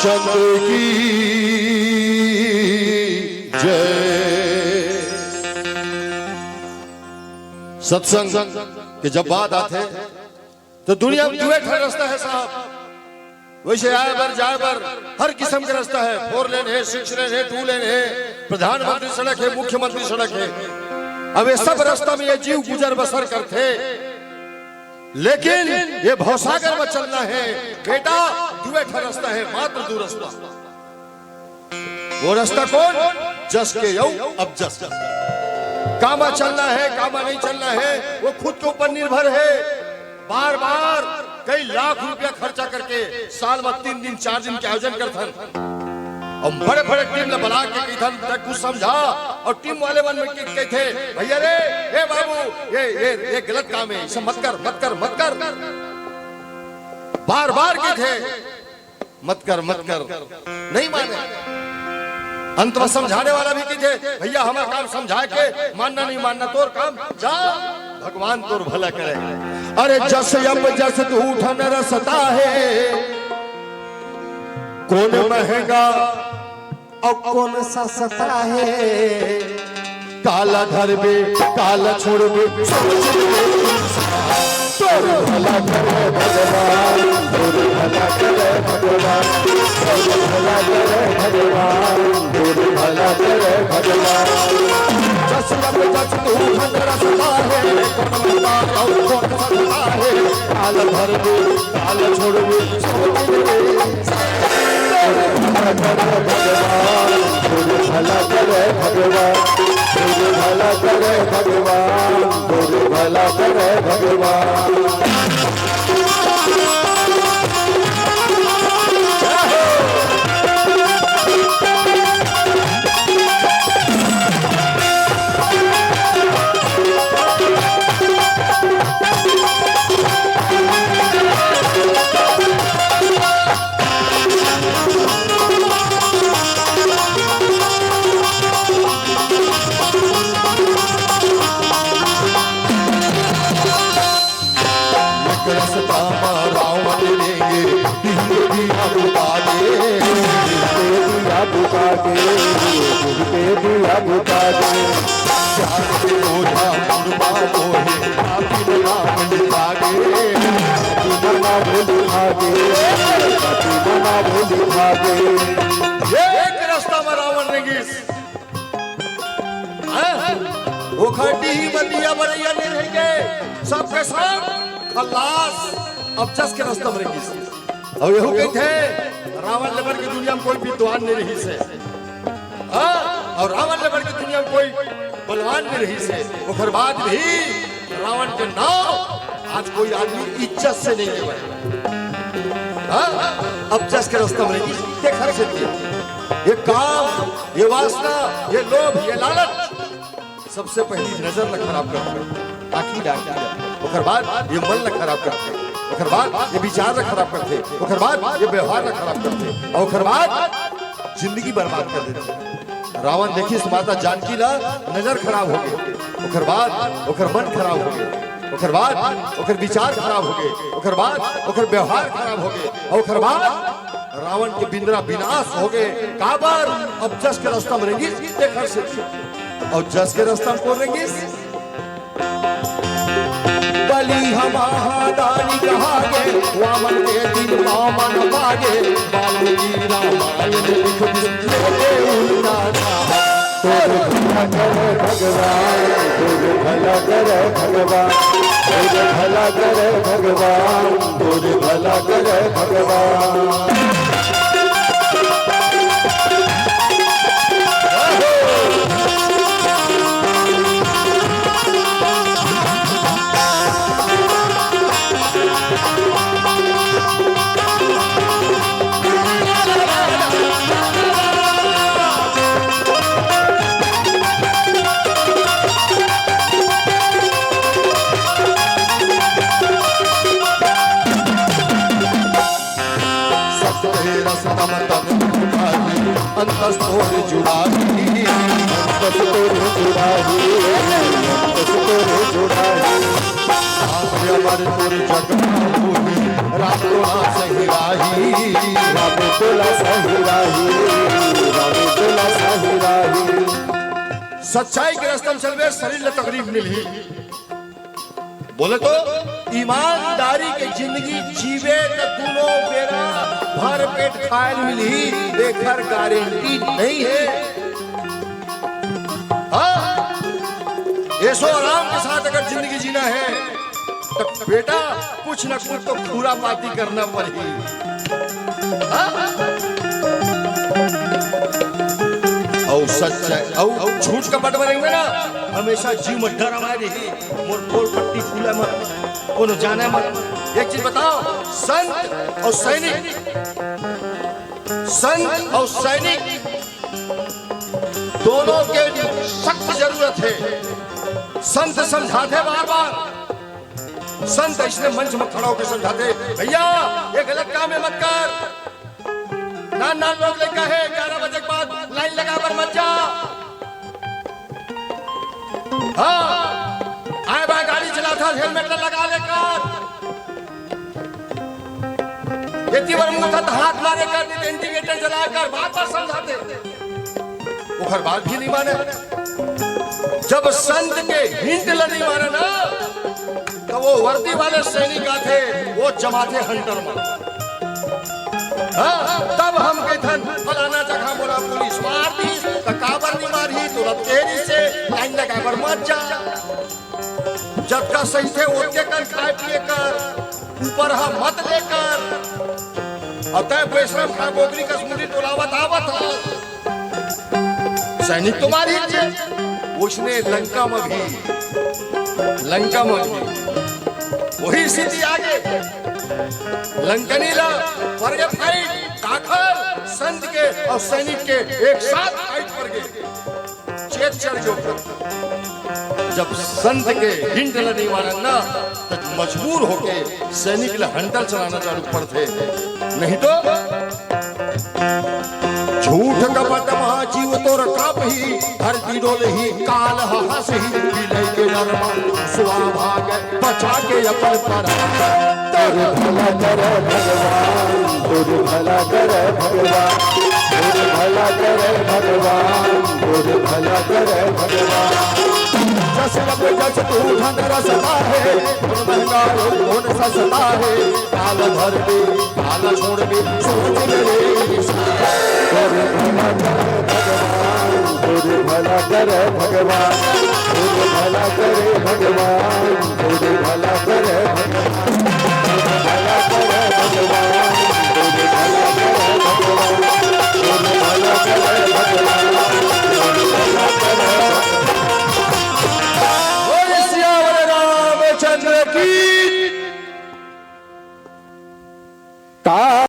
रामचंद्र की जय। सत्संग के जब बात आते तो दुनिया में दुए खड़ा रास्ता है साहब। वैसे आए बर जाए बर हर किस्म का रास्ता है। 4 लेन है, 6 लेन है, 2 लेन है, प्रधानमंत्री सड़क है, मुख्यमंत्री सड़क है। अब ये सब रास्ता में ये जीव गुजर बसर करते, लेकिन ये भवसागर में चलना है बेटा। दुए खड़ा रास्ता है, मात्र 2 रास्ता। वो रास्ता कौन? जस के यौ अब जस। कामा चलना है, कामा नहीं चलना है, वो खुद के ऊपर निर्भर है। बार बार कई लाख रुपया खर्चा करके साल में 3 दिन 4 दिन के आयोजन करथन और बड़े बड़े टीम ने बुला के कथन कुछ समझा। और टीम वाले मन में कहते भैया रे, हे बाबू ये गलत काम है, इसे मत कर मत कर मत कर। बार बार कहते मत कर मत कर, नहीं माने। अंत में समझाने वाला भी कहते भैया हमारा काम समझा के मानना नहीं मानना तोर काम, जा भगवान तोर भला करे। अरे जस अब जस उठन रसता है, कौन महंगा और कौन सस्ता है। काला धरबे काला छोड़बे, तोर भला करे भगवान, तोर भला करे भगवान, तोर भला करे भगवान, तोर भला करे भगवान। जस अब जस उठन रसता है, कौन महंगा और कौन सस्ता है। काला धरबे काला छोड़बे, भला करे भगवान, भला करे भगवान, भला करे भगवान। एक रास्ता में रावण रेगिस वो खटी ही बतिया बरैया नहीं रहेंगे, सबके सब खल्लास। अब जस के रास्ता में रेगिस और यही कहते रावण लेबर की दुनिया में कोई विद्वान नहीं रही से, और रावण लेबर की दुनिया में कोई बलवान नहीं रही से। उधर बाद भी रावण के नाम आज कोई आदमी इज्जत से नहीं ले पाएगा। अब जस के रास्ता में रहेगी, देख हर ये काम, ये वासना, ये लोभ, ये लालच सबसे पहली नजर न खराब करते, आखिर डाकी उधर बाद ये मन न खराब करते, उधर बाद ये विचार न खराब करते, उधर बाद ये व्यवहार न खराब करते, और उधर बाद जिंदगी बर्बाद कर देते। रावण देखी माता जानकी ला नजर खराब हो गई, उधर बाद उधर मन खराब हो गए, उधर बाद उधर विचार खराब हो गए, उधर बाद उधर व्यवहार खराब हो गए, और उधर बाद रावण के बिंद्रा विनाश हो गए। काबर अब जस के रास्ता में रहेंगी, देखा से और जस के रास्ता में कौन रहेंगी? बलि हमादानी कहा गे, वामन के दिन वामन भागे, बाल्मीकि रामायण लिख दिए उल्टा था। तोर भला करे भगवान, तोर भला करे भगवान, तोर भला करे भगवान, तोर भला करे भगवान। अंतस्तोर जुड़ाही, अंतस्तोर जुड़ाही, अंतस्तोर जुड़ाही। अमर तोर जग राम को सही राही, रामे बोला सही राही, रामे बोला सही राही। सच्चाई के रास्ते में चलवे शरीर ले तकलीफ मिली, बोले तो ईमानदारी के जिंदगी जीवे तो दोनों बेरा भर पेट खायल मिली, देखकर गारंटी नहीं है। हाँ, ऐसो आराम के साथ अगर जिंदगी जीना है तो बेटा कुछ न कुछ तो पूरा पाती करना पड़ेगी। और सच्चाई और झूठ का बट बनेंगे ना, हमेशा जीव में डर हमारी ही मोर फोड़ पट्टी फूला मत, कोनो जाने मत। एक चीज बताओ, संत और सैनिक दोनों के सख्त जरूरत है। संत समझाते बार बार, संत इसने मंच में खड़ा होकर समझाते, भैया ये गलत काम है मत कर, ना लोग लिखा है 11 बजे के बाद लाइन लगा कर मत जा। हाँ, आए भाई गाड़ी चलाता हेलमेट लगा लेकर, इतनी बार मुंह था हाथ मारे कर, इंडिकेटर जलाकर बार बार समझाते, वो हर बात भी नहीं माने। जब संत के हिंट नहीं माने ना, तो वो वर्दी वाले सैनिक थे, वो जमाते हंटर में। हाँ, तब हम कहथन फलाना जगह बोला पुलिस मार दी, तो काबर नहीं मारी, तो तेरी से लाइन लगा कर मत जा। जब का सही थे उनके कर खाए पिए कर, ऊपर हम मत लेकर, अतः वैष्णव खा बोगरी कश्मीरी टोलावत आवत हो सैनिक तुम्हारी है। उसने लंका में भी वही स्थिति आगे लंकनीला वर्ग फाइट आखिर संत के और सैनिक के एक साथ फाइट कर गए। चेत चढ़ जो जब संत के हिंट नहीं मारा ना, तो मजबूर होके सैनिक ला हंटर चलाना चालू पड़ते, नहीं तो झूठ कपट महाजीव तो रकाप ही धरती डोले ही काल हंस ही विलय के नरमा स्वाभाग बचा के अपन पर। तेरे भला करे भगवान, तेरे भला करे भगवान, तेरे भला करे भगवान, तेरे भला करे भगवान। जस लब जस तू धन रसता है, महंगा कौन सस्ता है, काल भर दे काल छोड़ दे सोच ले। तेरे भला करे भगवान, तेरे भला करे भगवान, तेरे भला करे भगवान, तेरे भला करे भगवान, तेरे भला करे भगवान, तेरे भला करे भगवान, तेरे भला करे भगवान, तेरे भला करे। रामचंद्र की